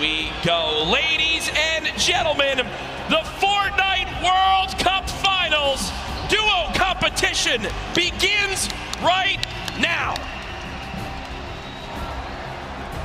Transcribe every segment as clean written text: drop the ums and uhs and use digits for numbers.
we go. Ladies and gentlemen, the Fortnite World Cup Finals duo competition begins right now.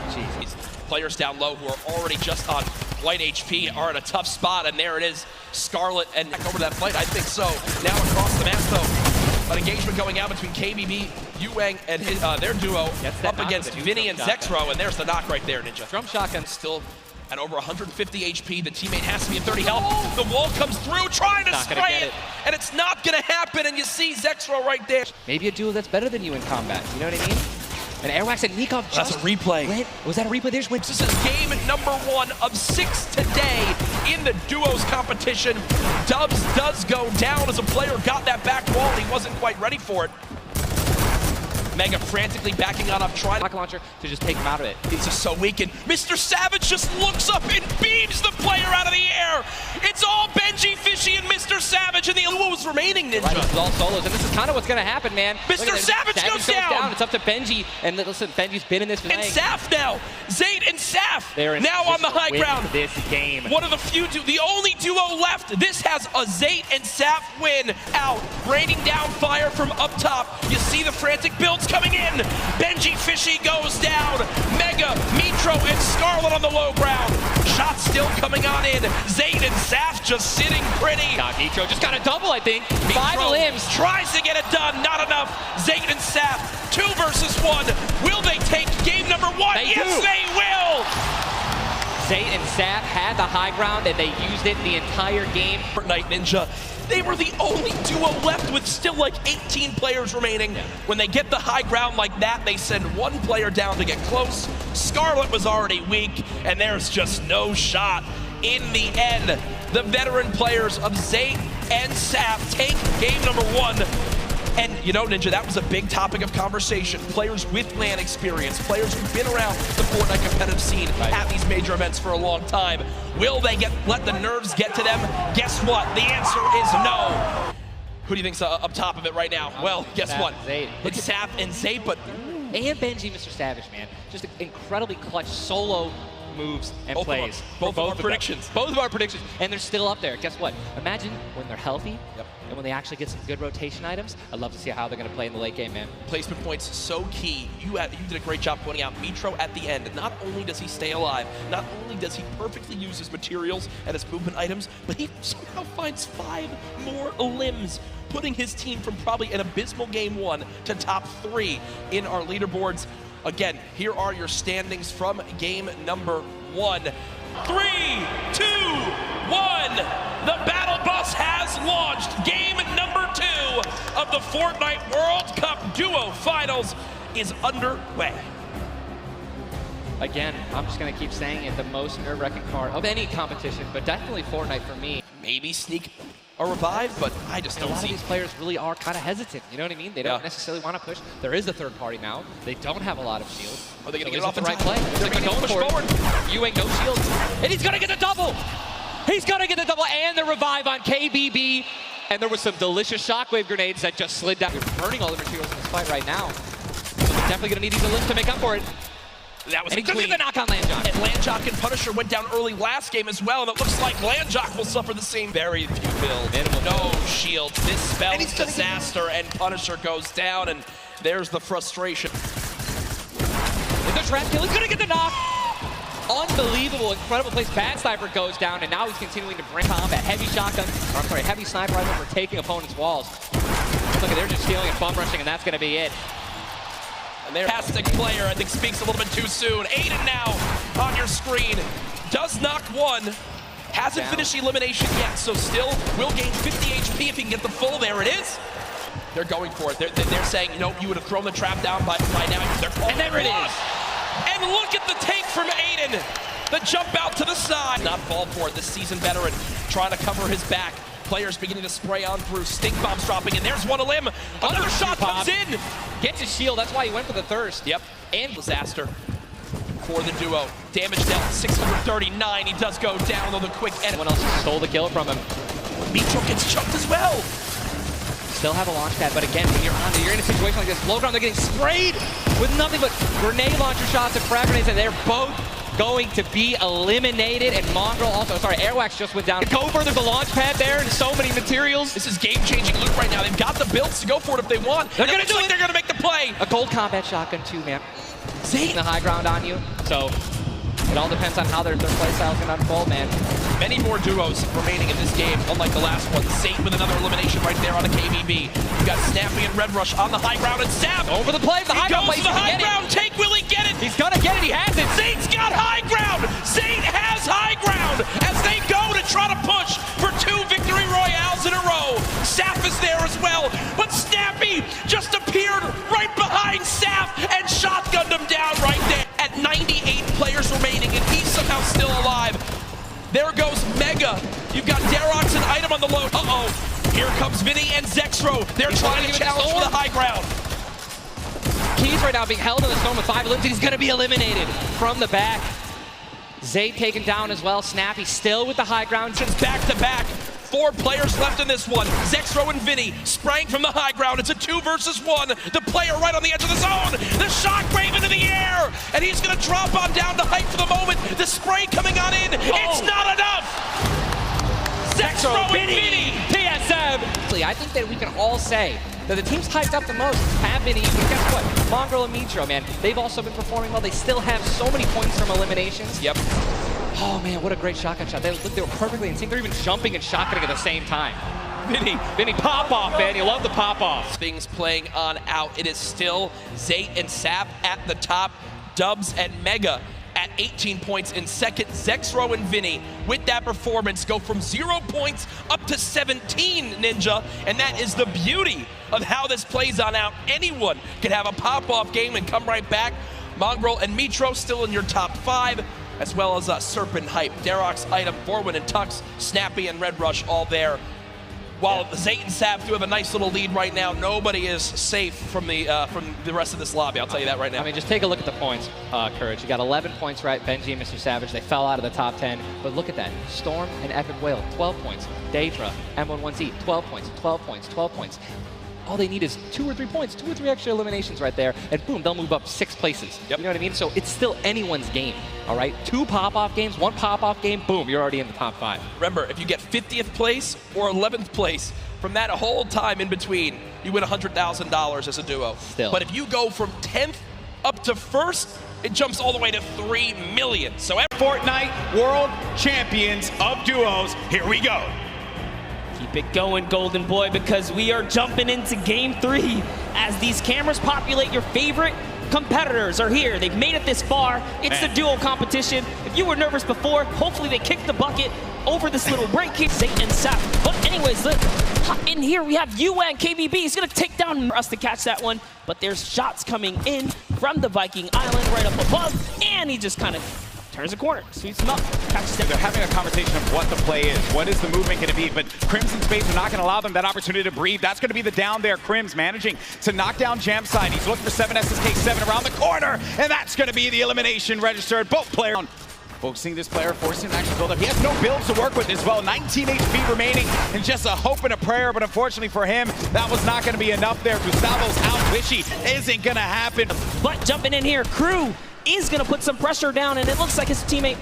Jeez. Players down low who are already just on white HP are in a tough spot, and there it is, Scarlet and back over that fight. I think so. Now across the map though, an engagement going out between KBB, Yuang, and his, their duo up against Vinny and Zexro, and there's the knock right there, Ninja. Drum shotgun still at over 150 HP. The teammate has to be at 30 health. The wall comes through, trying to spray it, and it's not gonna happen, and you see Zexro right there. Maybe a duo that's better than you in combat, you know what I mean? And Airwaks and Nîkof just... That's a replay. Was that a replay? They just went... This is game number 1 of 6 today in the duos competition. Dubs does go down as a player got that back wall, and he wasn't quite ready for it. Megga frantically backing on up, trying rocket launcher to just take him out of it. He's just so weak, and MrSavageM just looks up and beams the player out of the air. It's all Benji, Fishy, and MrSavageM, and the duos remaining, Ninja. Right, it's all solos, and this is kind of what's going to happen, man. MrSavageM goes down. It's up to Benji, and listen, Benji's been in this and Saf now. Zayt and Saf now on the high ground. This game. One of the few, the only duo left. This has a Zayt and Saf win out, raining down fire from up top. You see the frantic builds coming in. Benji Fishy goes down. Megga, Mitro, and Scarlet on the low ground. Shots still coming on in. Zayt and Saf just sitting pretty. Mitro just got a double, I think. Mitro 5 limbs. Tries to get it done. Not enough. Zayt and Saf, 2 versus 1. Will they take game number 1? Yes, they will. Zayt and Saf had the high ground, and they used it the entire game. Fortnite Ninja. They were the only duo left with still like 18 players remaining. Yeah. When they get the high ground like that, they send 1 player down to get close. Scarlet was already weak, and there's just no shot. In the end, the veteran players of Zayt and Saf take game number 1. And you know, Ninja, that was a big topic of conversation. Players with LAN experience, players who've been around the Fortnite competitive scene at these major events for a long time. Will they let the nerves get to them? Guess what? The answer is no. Who do you think's up top of it right now? Well, guess what? It's Saf and Zayt, but... And Benji, MrSavageM, man. Just incredibly clutch solo moves and plays. Both of our predictions. Both of our predictions. And they're still up there. Guess what? Imagine when they're healthy and when they actually get some good rotation items. I'd love to see how they're going to play in the late game, man. Placement points so key. You did a great job pointing out Mitro at the end. Not only does he stay alive, not only does he perfectly use his materials and his movement items, but he somehow finds 5 more limbs, putting his team from probably an abysmal game 1 to top 3 in our leaderboards. Again, here are your standings from game number 1. 3, 2, 1. The battle bus has launched. Game number 2 of the Fortnite World Cup Duo Finals is underway. Again, I'm just going to keep saying it, the most nerve-wracking part of any competition, but definitely Fortnite for me. Maybe sneak a revive, but I just don't see. A lot of these players really are kind of hesitant, you know what I mean? They don't necessarily want to push. There is a third party now. They don't have a lot of shields. Are they going to get off the right play? They're going to push forward. Yuang, no shield. And he's going to get the double! He's going to get the double and the revive on KBB. And there was some delicious shockwave grenades that just slid down. You're burning all the materials in this fight right now. So they're definitely going to need these limbs to make up for it. That was and he took the knock on Landjock. And Landjock and Punisher went down early last game as well, and it looks like Landjock will suffer the same. Very few builds, no shields. This spells disaster, and Punisher goes down, and there's the frustration. Is there trap kill? He's gonna get the knock. Unbelievable, incredible place. BadSniper goes down, and now he's continuing to bring combat. Heavy shotgun, or I'm sorry, heavy sniper rifle for taking opponents' walls. Look at, they're just stealing and bum rushing, and that's gonna be it. Fantastic player, I think speaks a little bit too soon. Aiden now on your screen. Does knock 1. Hasn't finished elimination yet, so still will gain 50 HP if he can get the full. There it is. They're going for it. They're saying, you know, you would have thrown the trap down by now. And there it is. And look at the take from Aiden. The jump out to the side. Not fall for it. This seasoned veteran trying to cover his back. Players beginning to spray on through. Stink bombs dropping, and there's 1 limb. Another shot comes in. Gets his shield. That's why he went for the thirst. Yep. And disaster for the duo. Damage dealt 639. He does go down on the quick end. Someone else stole the kill from him. Mitro gets chunked as well. Still have a launch pad, but again, when you're in a situation like this, low ground, they're getting sprayed with nothing but grenade launcher shots and frag grenades, and they're both going to be eliminated, and Mongraal also, sorry, Airwaks just went down. Cover, there's a launch pad there, and so many materials. This is game-changing loot right now. They've got the builds to go for it if they want. They're gonna do it. They're gonna make the play. A gold combat shotgun too, man. Zayt. The high ground on you, so it all depends on how their play style is gonna unfold, man. Many more duos remaining in this game, unlike the last one. Zayt with another elimination right there on the KBB. You got Snappy and Red Rush on the high ground, and Sab Over the play, the high ground play. He goes to the high ground. Take, will he get it? He's gonna get it, he has it. Zayt's got high ground. Zayt has high ground as they go to try to push for 2 victory royales in a row. Saf is there as well, but Snappy just appeared right behind Saf and shotgunned him down right there. At 98 players remaining, and he's somehow still alive. There goes Megga. You've got Nyhrox and itemm on the load. Uh-oh. Here comes Vinny and Zexro. They're trying to challenge for the high ground. Keys right now being held in the storm with 5 eliminated. He's going to be eliminated from the back. Zayt taken down as well. Snappy still with the high ground. Since back-to-back. 4 players left in this one. Zexro and Vinny spraying from the high ground. It's a 2 versus 1. The player right on the edge of the zone. The shockwave into the air. And he's going to drop on down to height for the moment. The spray coming on in. It's not enough. Zexro and Vinny. PSM. I think that we can all say that the teams hyped up the most have been even. Guess what? Mongraal and Mitro, man. They've also been performing well. They still have so many points from eliminations. Yep. Oh man, what a great shotgun shot. They were perfectly in sync. They're even jumping and shotgunning at the same time. Vinny pop off, man. You love the pop off. Things playing on out. It is still Zayt and Sap at the top. Dubs and Megga at 18 points in second. Zexro and Vinny with that performance go from 0 points up to 17, Ninja. And that is the beauty of how this plays on out. Anyone can have a pop-off game and come right back. Mongraal and Mitro still in your top 5. As well as Serpent Hype, Nyhrox, itemm, Forwin and Tux, Snappy and Red Rush all there. While Zayt and Sap do have a nice little lead right now, nobody is safe from the rest of this lobby, I'll tell you that right now. I mean, just take a look at the points, Courage. You got 11 points, right? KNG and MrSavageM, they fell out of the top 10. But look at that. Storm and Epic Whale, 12 points. Daedra, M11Z, 12 points, 12 points, 12 points. All they need is 2 or 3 points, 2 or 3 extra eliminations right there, and boom, they'll move up 6 places. Yep. You know what I mean? So it's still anyone's game, all right? 2 pop-off games, 1 pop-off game, boom, you're already in the top 5. Remember, if you get 50th place or 11th place, from that whole time in between, you win $100,000 as a duo. Still. But if you go from 10th up to 1st, it jumps all the way to 3 million. So Fortnite World Champions of Duos, here we go. Keep it going, Golden Boy, because we are jumping into Game 3 as these cameras populate. Your favorite competitors are here. They've made it this far. It's the duo competition. If you were nervous before, hopefully they kicked the bucket over this little break here. Zayt and Sap. But anyways, look, in here we have UN KBB. He's going to take down us to catch that one. But there's shots coming in from the Viking Island right up above. And he just kind of turns a corner, sweeps him up, catches them. They're having a conversation of what the play is. What is the movement going to be? But Crimz and Space are not going to allow them that opportunity to breathe. That's going to be the down there. Crimz managing to knock down Jam Side. He's looking for 7 SSK7 around the corner, and that's going to be the elimination registered. Both players focusing this player, forcing him to actually build up. He has no builds to work with as well. 19 HP remaining, and just a hope and a prayer, but unfortunately for him, that was not going to be enough there. Gustavo's out, Wishy isn't going to happen. But jumping in here, Crue is going to put some pressure down, and it looks like his teammate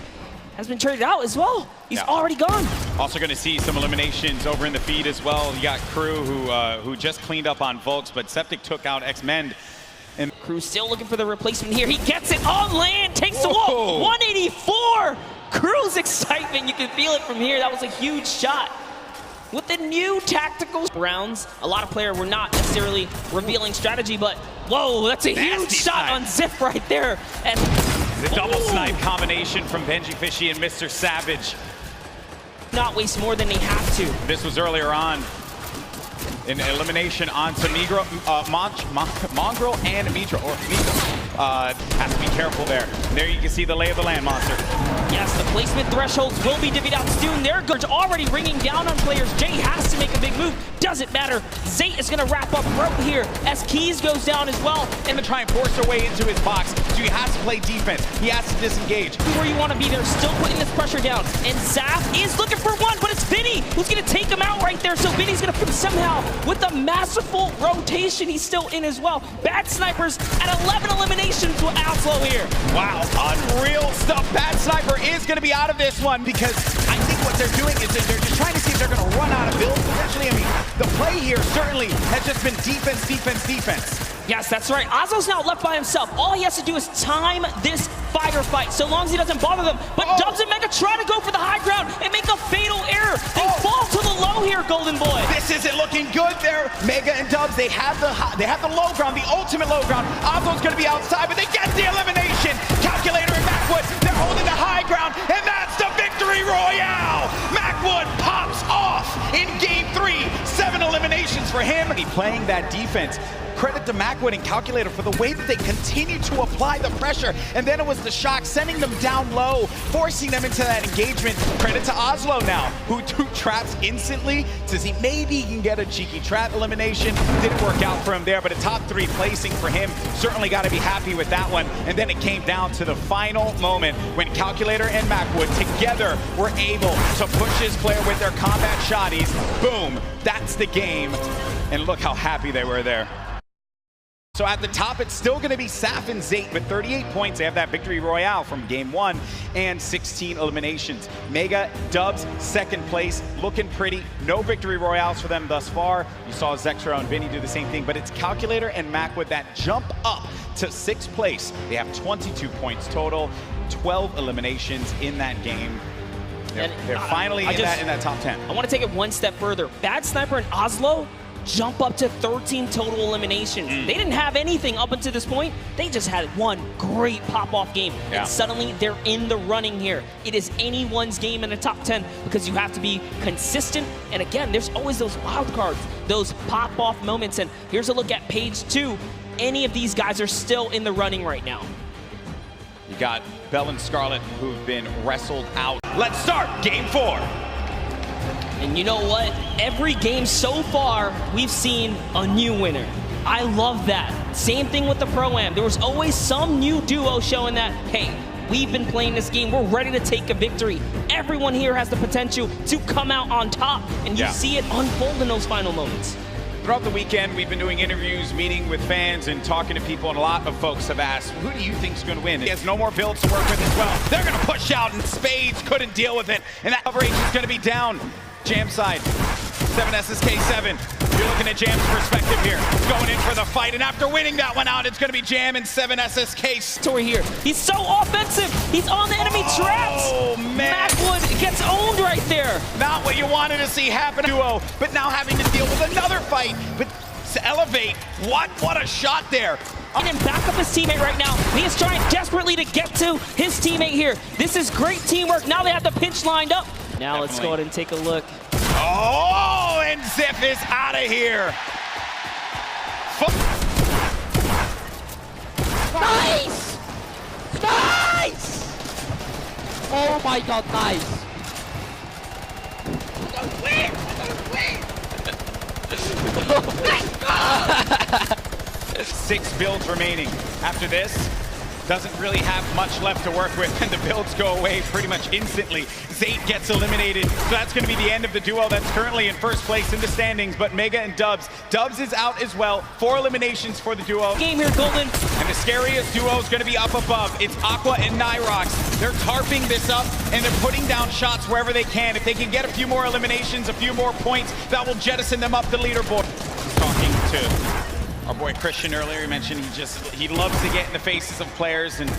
has been traded out as well. He's already gone. Also going to see some eliminations over in the feed as well. You got Crue who just cleaned up on Volks, but Sceptic took out X-Men. And Crue still looking for the replacement here. He gets it on land, takes the wall. 184. Crue's excitement, you can feel it from here. That was a huge shot. With the new tactical rounds, a lot of players were not necessarily revealing strategy, but whoa, that's a huge shot on Zip right there. And the double snipe combination from Benji Fishy and MrSavageM. Not waste more than they have to. This was earlier on. An elimination onto Mongraal and Mitro, or Nîkof. Has to be careful there. There you can see the lay of the land, Monster. Yes, the placement thresholds will be divvied out soon. They're already ringing down on players. Jay has to make a big move. Does doesn't matter. Zayt is going to wrap up right here as Keys goes down as well. And to try and force their way into his box. So he has to play defense. He has to disengage. Where you want to be, they're still putting this pressure down. And Zaf is looking for one, but it's Vinny who's going to take him out right there. So Vinny's going to put somehow with a masterful rotation. He's still in as well. BadSniper's at 11 eliminations with Aslo here. Wow, unreal stuff. BadSniper is going to be out of this one because I think what they're doing is they're just trying to see if they're going to run out of builds potentially. I mean, the play here certainly has just been defense, defense, defense. Yes, that's right. Aslo's now left by himself. All he has to do is time this firefight, so long as he doesn't bother them. But Dubs and Megga try to go for the high ground and make a fatal error. They fall to the low here, Golden Boy. This isn't looking good there. Megga and Dubs, they have the low ground, the ultimate low ground. Aslo's going to be outside, but they get the elimination. Calculator and Macwood, they're holding the high ground, and that's the victory royale. Macwood pops off in game 3. 7 eliminations for him. He playing that defense. Credit to Macwood and Calculator for the way that they continue to apply the pressure. And then it was the shock, sending them down low, forcing them into that engagement. Credit to Aslo now, who threw traps instantly to see maybe he can get a cheeky trap elimination. Didn't work out for him there, but a top 3 placing for him. Certainly got to be happy with that one. And then it came down to the final moment when Calculator and Macwood together were able to push his player with their combat shotties. Boom, that's the game. And look how happy they were there. So at the top, it's still going to be Saf and Zayt with 38 points. They have that victory royale from game 1 and 16 eliminations. Megga, Dubs, second place, looking pretty. No victory royales for them thus far. You saw Zexro and Vinny do the same thing, but it's Calculator and Macwood that jump up to 6th place. They have 22 points total, 12 eliminations in that game. They're finally in that top 10. I want to take it one step further. BadSniper and Aslo jump up to 13 total eliminations. They didn't have anything up until this point. They just had one great pop-off game. And suddenly they're in the running here. It is anyone's game in the top 10 because you have to be consistent. And again, there's always those wild cards, those pop-off moments. And here's a look at page 2. Any of these guys are still in the running right now. You got Bell and Scarlet who've been wrestled out. Let's start game 4. And you know what? Every game so far, we've seen a new winner. I love that. Same thing with the Pro-Am. There was always some new duo showing that, hey, we've been playing this game. We're ready to take a victory. Everyone here has the potential to come out on top. And you see it unfold in those final moments. Throughout the weekend, we've been doing interviews, meeting with fans, and talking to people, and a lot of folks have asked, who do you think is going to win? He has no more builds to work with as well. They're going to push out, and Spades couldn't deal with it, and that coverage is going to be down. Jam side, 7 SSK7. You're looking at Jam's perspective here. Going in for the fight, and after winning that one out, it's going to be Jam and 7 SSK story here. He's so offensive. He's on the enemy traps. Oh, man. Macwood gets owned right there. Not what you wanted to see happen. Duo, but now having to deal with another fight. But to elevate, what a shot there. And back up his teammate right now. He is trying desperately to get to his teammate here. This is great teamwork. Now they have the pinch lined up. Now let's go ahead and take a look. Oh, and Zip is out of here. Nice! Nice! Oh my god, nice. Win! 6 builds remaining. After this, doesn't really have much left to work with, and the builds go away pretty much instantly. Zayt gets eliminated, so that's going to be the end of the duo that's currently in first place in the standings, but Megga and Dubs. Dubs is out as well. 4 eliminations for the duo. Game here, Golden. And the scariest duo is going to be up above. It's Aqua and Nyhrox. They're tarping this up, and they're putting down shots wherever they can. If they can get a few more eliminations, a few more points, that will jettison them up the leaderboard. Talking to our boy Christian earlier, he mentioned he loves to get in the faces of players, and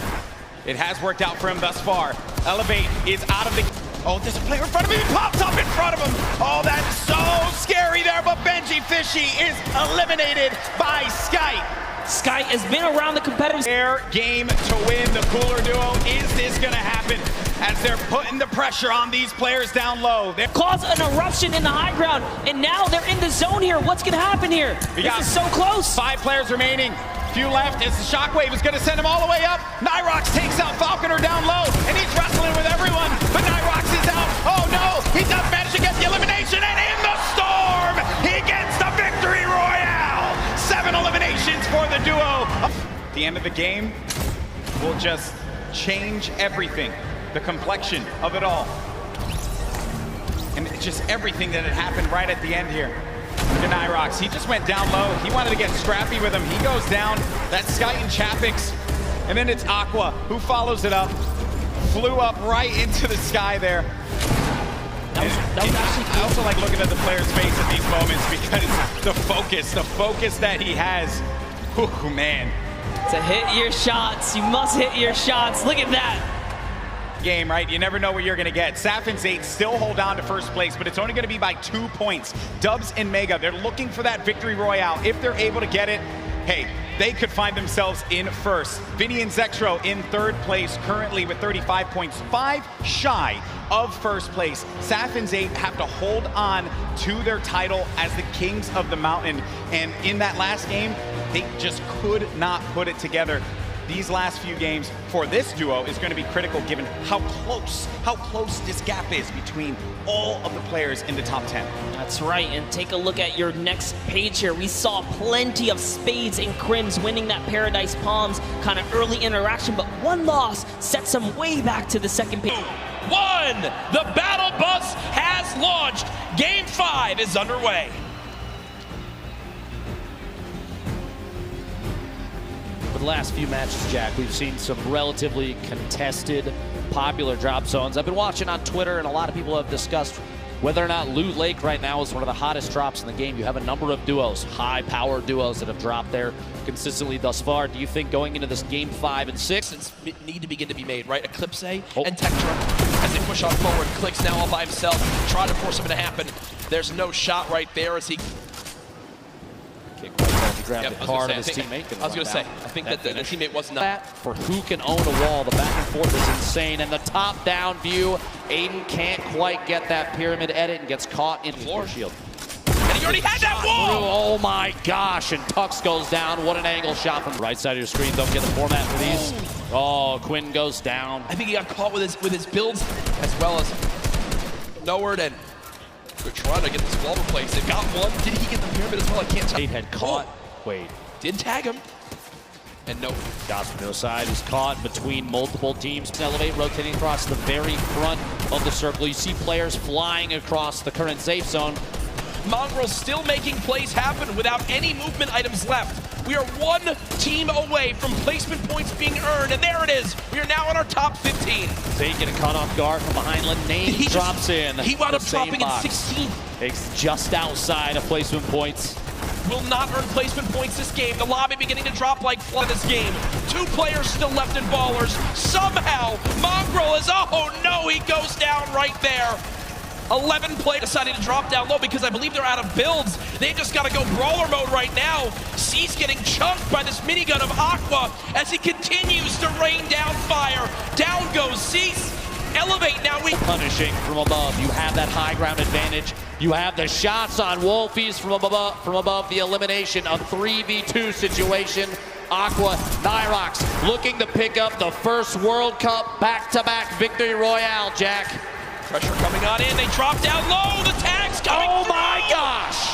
it has worked out for him thus far. Elevate is out of the... Oh, there's a player in front of him. He pops up in front of him. Oh, that's so scary there, but Benji Fishy is eliminated by Sky. Sky has been around the competitive... Their game to win the cooler duo. Is this going to happen? As they're putting the pressure on these players down low. They cause an eruption in the high ground, and now they're in the zone here. What's going to happen here? This is so close. 5 players remaining. Few left as the shockwave is going to send him all the way up. Nyhrox takes out Falconer down low, and he's wrestling with everyone. But Nyhrox is out. Oh no, he does manage to get the elimination, and in the storm, he gets the end of the game will just change everything, the complexion of it all. And it's just everything that had happened right at the end here. To Nyhrox, he just went down low. He wanted to get scrappy with him. He goes down. That's Sky and Chapix. And then it's Aqua who follows it up. Flew up right into the sky there. That was actually I also like looking at the player's face at these moments because the focus that he has. Oh man. to hit your shots. You must hit your shots. Look at that. Game, right? You never know what you're going to get. Saf and Zayt still hold on to first place, but it's only going to be by 2 points. Dubs and Megga, they're looking for that victory royale. If they're able to get it, hey, they could find themselves in first. Vinny and Zextro in third place currently with 35 points, 5 shy of first place. Saf and Zayt have to hold on to their title as the kings of the mountain. And in that last game, they just could not put it together. These last few games for this duo is going to be critical given how close this gap is between all of the players in the top 10. That's right, and take a look at your next page here. We saw plenty of Spades and Crimz winning that Paradise Palms kind of early interaction, but one loss sets them way back to the second page. One, the battle bus has launched. Game 5 is underway. The last few matches, Jack, we've seen some relatively contested, popular drop zones. I've been watching on Twitter, and a lot of people have discussed whether or not Loot Lake right now is one of the hottest drops in the game. You have a number of duos, high-power duos that have dropped there consistently thus far. Do you think going into this game 5 and 6? Need to begin to be made, right? Eclipse and Tektra as they push on forward. Clix now all by himself, trying to force something to happen. There's no shot right there as he... He grabbed the card of his teammate. I was going to say, I think that the teammate wasn't that for who can own a wall. The back and forth is insane, and the top-down view, Aiden can't quite get that pyramid edit and gets caught in floor shield. And he already had that wall! Oh my gosh, and Tux goes down. What an angle shot from the right side of your screen. Don't get the format for these. Oh, Quinn goes down. I think he got caught with his builds as well as Noward, and they're trying to get this wall replaced. They've got one. Did he get the pyramid as well? I can't tell. Zayt had caught. Wait. Did tag him. And no. Shots from the side. He's caught between multiple teams. Elevate, rotating across the very front of the circle. You see players flying across the current safe zone. Mongraal still making plays happen without any movement items left. We are one team away from placement points being earned, and there it is. We are now in our top 15. Zayt getting caught off guard from behind. Name drops in. He wound up dropping box. in 16th. It's just outside of placement points. Will not earn placement points this game. The lobby beginning to drop like flood this game. 2 players still left in Ballers. Somehow, Mongraal is, oh no, he goes down right there. 11 players deciding to drop down low because I believe they're out of builds. They just got to go brawler mode right now. Ceice getting chunked by this minigun of Aqua as he continues to rain down fire. Down goes Ceice. Elevate now. Punishing from above. You have that high ground advantage. You have the shots on Wolfies from above the elimination. A 3v2 situation. Aqua, Nyhrox looking to pick up the first World Cup back-to-back victory royale, Jack. Pressure coming on in. They drop down low. The tag's coming Oh through. my gosh!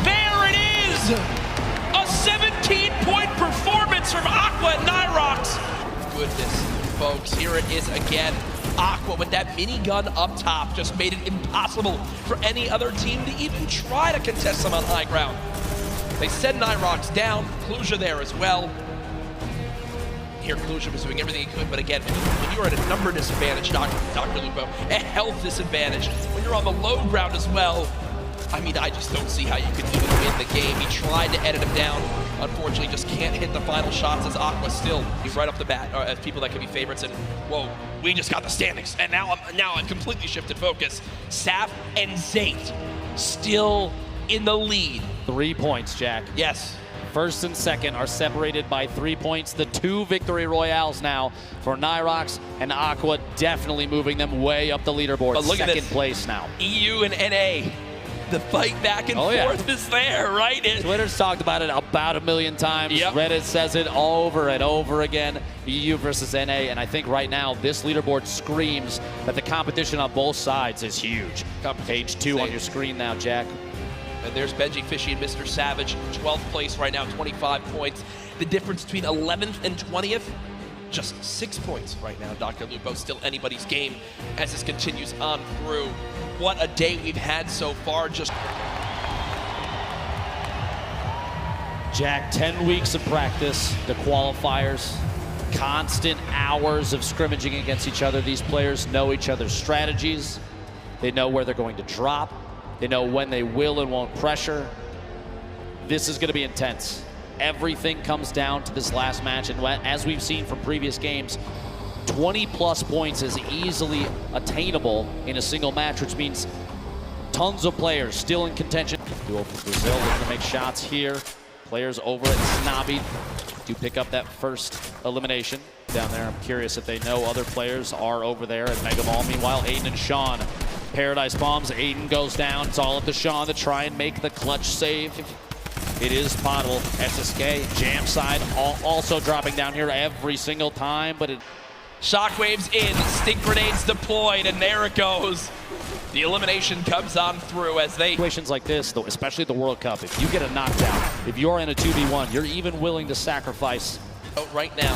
There it is. A 17-point performance from Aqua and Nyhrox. Goodness, folks, here it is again. Aqua with that minigun up top just made it impossible for any other team to even try to contest them on high ground. They send Nyhrox down, Kluja there as well. Here Kluja was doing everything he could, but again, when you're at a number disadvantage, Dr. Lupo, a health disadvantage, when you're on the low ground as well, I mean, I just don't see how you can even win the game. He tried to edit him down. Unfortunately, just can't hit the final shots as Aqua still. He's right off the bat as people that can be favorites. And whoa, we just got the standings. And now I'm completely shifted focus. Saf and Zayt still in the lead. 3 points, Jack. Yes. First and second are separated by 3 points. The 2 victory royales now for Nyhrox and Aqua, definitely moving them way up the leaderboard. But look at second this. place now. EU and NA. The fight back and forth is there, right? Twitter's talked about it about 1 million times. Yep. Reddit says it over and over again. EU versus NA, and I think right now this leaderboard screams that the competition on both sides is huge. Page 2 on your screen now, Jack. And there's Benji Fishy and MrSavageM, 12th place right now, 25 points. The difference between 11th and 20th, just 6 points right now. Dr. Lupo still anybody's game as this continues on through. What a day we've had so far. Just Jack, 10 weeks of practice, the qualifiers, constant hours of scrimmaging against each other. These players know each other's strategies. They know where they're going to drop. They know when they will and won't pressure. This is going to be intense. Everything comes down to this last match, and as we've seen from previous games, 20+ points is easily attainable in a single match, which means tons of players still in contention. Duel for Brazil, looking to make shots here. Players over at NaVi do pick up that first elimination down there. I'm curious if they know other players are over there at Mega Mall. Meanwhile, Aiden and Sean, Paradise bombs. Aiden goes down. It's all up to Sean to try and make the clutch save. It is potable. SSK, jam side, also dropping down here every single time, but it... Shockwaves in, stink grenades deployed, and there it goes. The elimination comes on through as they... Situations like this, though, especially at the World Cup, if you get a knockdown, if you're in a 2v1, you're even willing to sacrifice. Right now,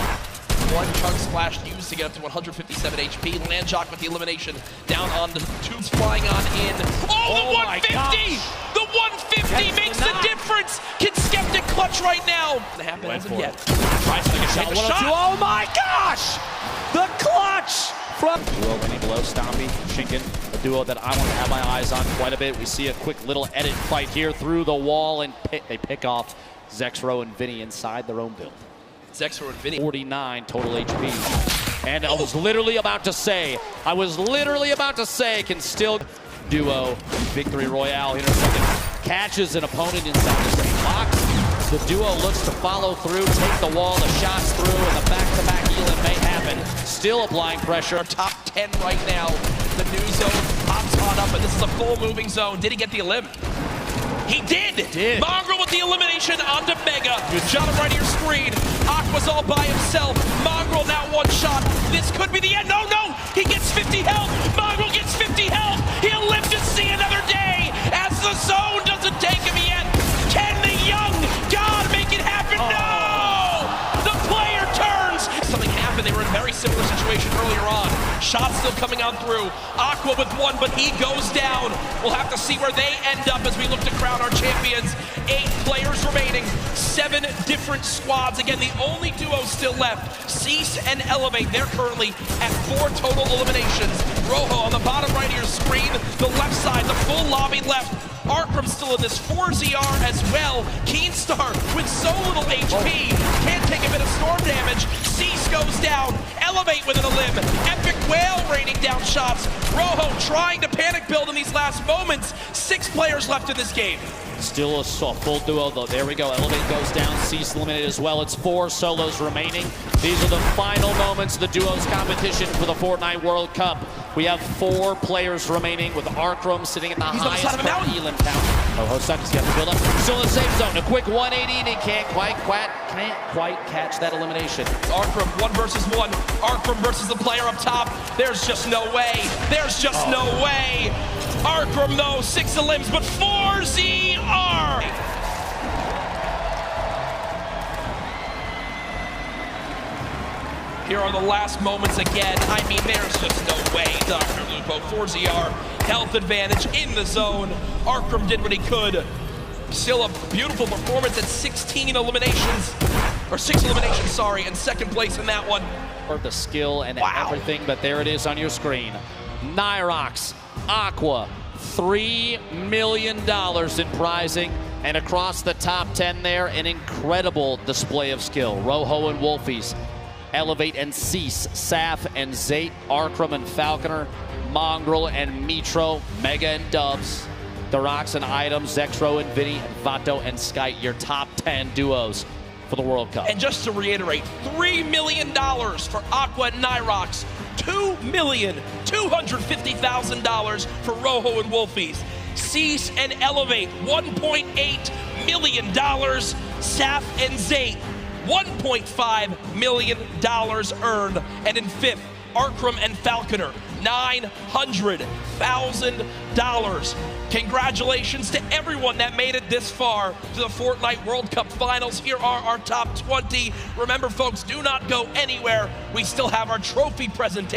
one chunk splash used to get up to 157 HP. Landjock with the elimination down on the tubes, flying on in. Oh, the 150! The 150 makes the difference! Can Sceptic clutch right now? It happen as of yet. Tries to take a shot. Oh my gosh! The clutch! From duo winning below Stompy, Tschiiinken, a duo that I want to have my eyes on quite a bit. We see a quick little edit fight here through the wall, and they pick off Zexro and Vinny inside their own build. Zexro and Vinny. 49 total HP. And I was literally about to say, can still duo victory royale here in a second. Catches an opponent inside the same box. The duo looks to follow through, take the wall, the shots through, and the back-to-back healing may happen. Still applying pressure. Top 10 right now. The new zone pops on up, and this is a full moving zone. Did he get the elim? He did! Mongraal with the elimination onto Megga. Shot him right to your screen. Aqua's all by himself. Mongraal now one shot. This could be the end. No, no! He gets 50 health. Mongraal gets 50 health. He'll live to see another day as the zone doesn't take him yet. Can the young god make it happen? No! The player turns. Something happened. They were in a very similar situation earlier on. Shots still coming on through. Aqua with one, but he goes down. We'll have to see where they end up as we look to crown our champions. 8 players remaining, 7 different squads. Again, the only duo still left, Ceice and Elevate. They're currently at 4 total eliminations. Rojo on the bottom right of your screen, the left side, the full lobby left. Arkram still in this 4ZR as well. Kinstaar with so little HP. Can't take a bit of storm damage. Ceice goes down. Elevate with an elim. Epic Whale raining down shots. Rojo trying to panic build in these last moments. 6 players left in this game. Still a full duo, though. There we go. Elevate goes down. Ceice eliminated as well. It's 4 solos remaining. These are the final moments of the duos competition for the Fortnite World Cup. We have 4 players remaining with Arkram sitting at the highest elim count. Oh, Sucks got the build up. Still in the safe zone. A quick 180, and he can't quite catch that elimination. Arkram 1 versus 1. Arkram versus the player up top. There's just no way. There's just no way. Arkram though, 6 elims, but 4 ZR. Here are the last moments again. I mean, there's just no way. Dr. Lupo, 4ZR, health advantage in the zone. Arkram did what he could. Still a beautiful performance at 16 eliminations. Or 6 eliminations, sorry, and second place in that one. For the skill and everything, but there it is on your screen. Nyhrox, Aqua, $3 million in prizing. And across the top 10 there, an incredible display of skill. Rojo and Wolfies. Elevate and Ceice, Saf and Zayt, Arkram and Falconer, Mongraal and Metro, Megga and Dubs, Nyhrox and itemm, Zexro and Vinny, and Vato and Sky, your top 10 duos for the World Cup. And just to reiterate, $3 million for Aqua and Nyhrox, $2,250,000 for Rojo and Wolfies. Ceice and Elevate, $1.8 million. Saf and Zayt, $1.5 million earned. And in 5th, Arkram and Falconer, $900,000. Congratulations to everyone that made it this far to the Fortnite World Cup Finals. Here are our top 20. Remember, folks, do not go anywhere. We still have our trophy presentation.